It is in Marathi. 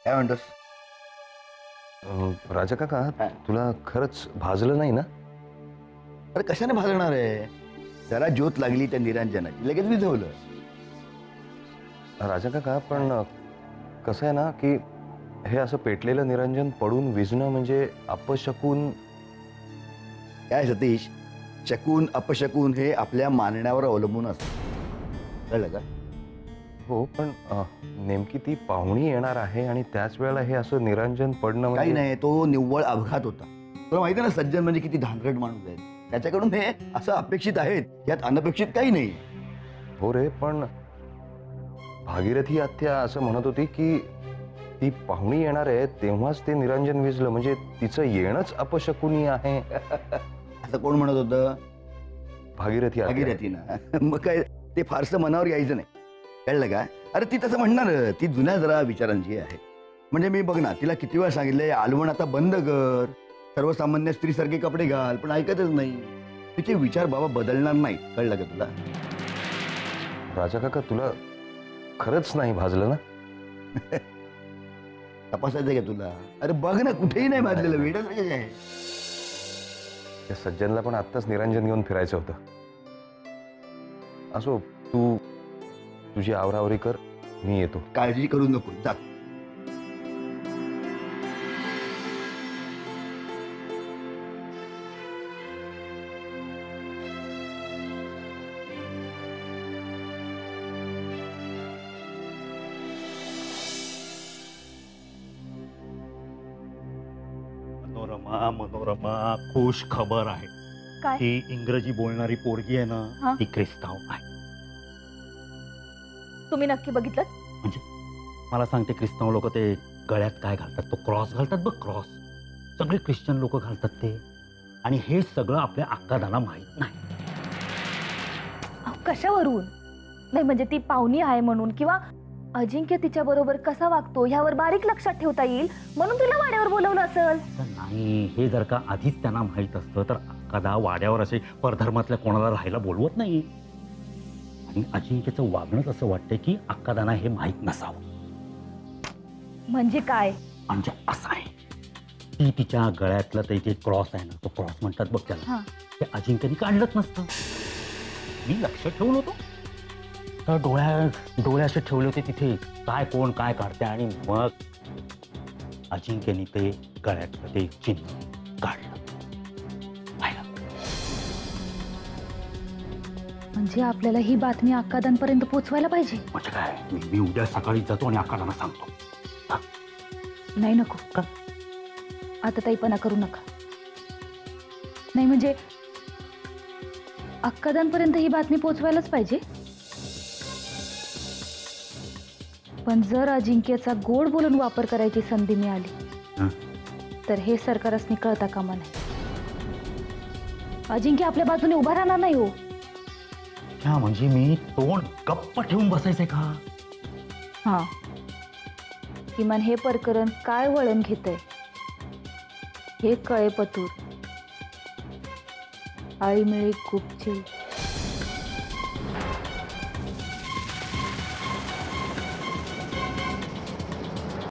काय म्हणतोस? राजा काका, हा. तुला खरंच भाजलं नाही ना? अरे कशाने भाजणार आहे? जरा ज्योत लागली त्या निरंजनाची, लगेच विझवलं. राजा काका, पण कसं आहे ना की हे असं पेटलेलं निरंजन पडून विझणं म्हणजे अपशकून. काय सतीश, शकून अपशकून हे आपल्या मानण्यावर अवलंबून असतं, कळलं का? हो, पण नेमकी ती पाहुणी येणार आहे आणि त्याच वेळेला हे असं निरंजन पडणं काही म्हणजे. नाही, तो निव्वळ अपघात होता. तुला माहिती आहे ना, सज्जन म्हणजे किती धांदरट माणूस आहे. त्याच्याकडून हे असं अपेक्षित आहेत, यात अनपेक्षित काही नाही. हो रे, पण भागीरथी आत्या असं म्हणत होती की ती पाहुणी येणार आहे तेव्हाच ते निरंजन विझलं, म्हणजे तिचं येणंच अपशकुनी आहे. असं कोण म्हणत होतं? भागीरथी आत्या. भागीरथी ना. मग काय ते फारसं मनावर यायचं नाही, कळलं का? अरे ती तसं म्हणणार, ती जुन्या जरा विचारांची आहे. म्हणजे मी बघ ना, तिला किती वेळा सांगितलंय आलवण आता बंद कर, सर्वसामान्य स्त्रीसारखे कपडे घाल, पण ऐकतच नाही. तिचे विचार बाबा बदलणार नाहीत, कळलं का तुला? राजा काका, तुला खरंच नाही भाजलं ना? तपासायचं का तुला? अरे बघ ना, कुठेही नाही भाजलेलं. वेडच आहे. त्या सज्जनला पण आत्ताच निरंजन घेऊन फिरायचं होतं. असो, तू तुझी आवरावरी कर, मी येतो. काळजी करू नको, जा. मनोरमा, मनोरमा, खुश खबर आहे. काय? ही इंग्रजी बोलणारी पोरगी आहे हा? ना, ती ख्रिस्ताव आहे. तुम्ही नक्की बघितलं? म्हणजे मला सांगते, ख्रिस्ताव लोक ते गळ्यात काय घालतात, तो क्रॉस घालतात बघ, क्रॉस. सगळे ख्रिश्चन लोक घालतात ते, आणि हे सगळं आपल्या अक्कादाला माहित नाही. कशावरून? नाही म्हणजे ती पाहुणी आहे म्हणून, किंवा अजिंक्य तिच्या बरोबर कसा वागतो ह्यावर बारीक लक्षात ठेवता येईल म्हणून तिला वाड्यावर बोलवलं असेल. तर नाही, हे जर का आधीच त्यांना माहित असतं तर अक्कादा वाड्यावर असे परधर्मातल्या कोणाला राहायला बोलवत नाही. आणि अजिंक्यचं वागणंच असं वाटतंय की अक्कादाना हे माहित नसावं. म्हणजे काय? म्हणजे असं आहे, ती तिच्या गळ्यातलं ते इथे क्रॉस आहे ना, तो क्रॉस म्हणतात बघ त्याला, हा. ते अजिंक्यनी काढलंच नसतं. मी लक्ष ठेवून होतो, तर डोळे असे ठेवले होते तिथे, काय कोण काय काढते, आणि मग अजिंक्यनी ते गळ्यातलं ते चिन्ह काढलं. पाहिलं? म्हणजे आपल्याला ही बातमी अक्कादांपर्यंत पोहोचवायला पाहिजे. म्हणजे काय, मी उद्या सकाळी जातो आणि अक्कादांना सांगतो. नाही, नको. का? आता ताईपणा करू नका. नाही म्हणजे अक्कादांपर्यंत ही बातमी पोहोचवायलाच पाहिजे. पण जर अजिंक्यचा गोड बोलून वापर करायची संधी मिळाली तर हे सरकारसनी कळता कामा नाही. अजिंक्य आपल्या बाजूने उभा राहणार नाही. हो, क्या म्हणजे मी तोंड गप्प ठेवून बसायचंय का? हा, किमान हे प्रकरण काय वळण घेतंय हे कळे पतूर. आळीमिळी गुपचूप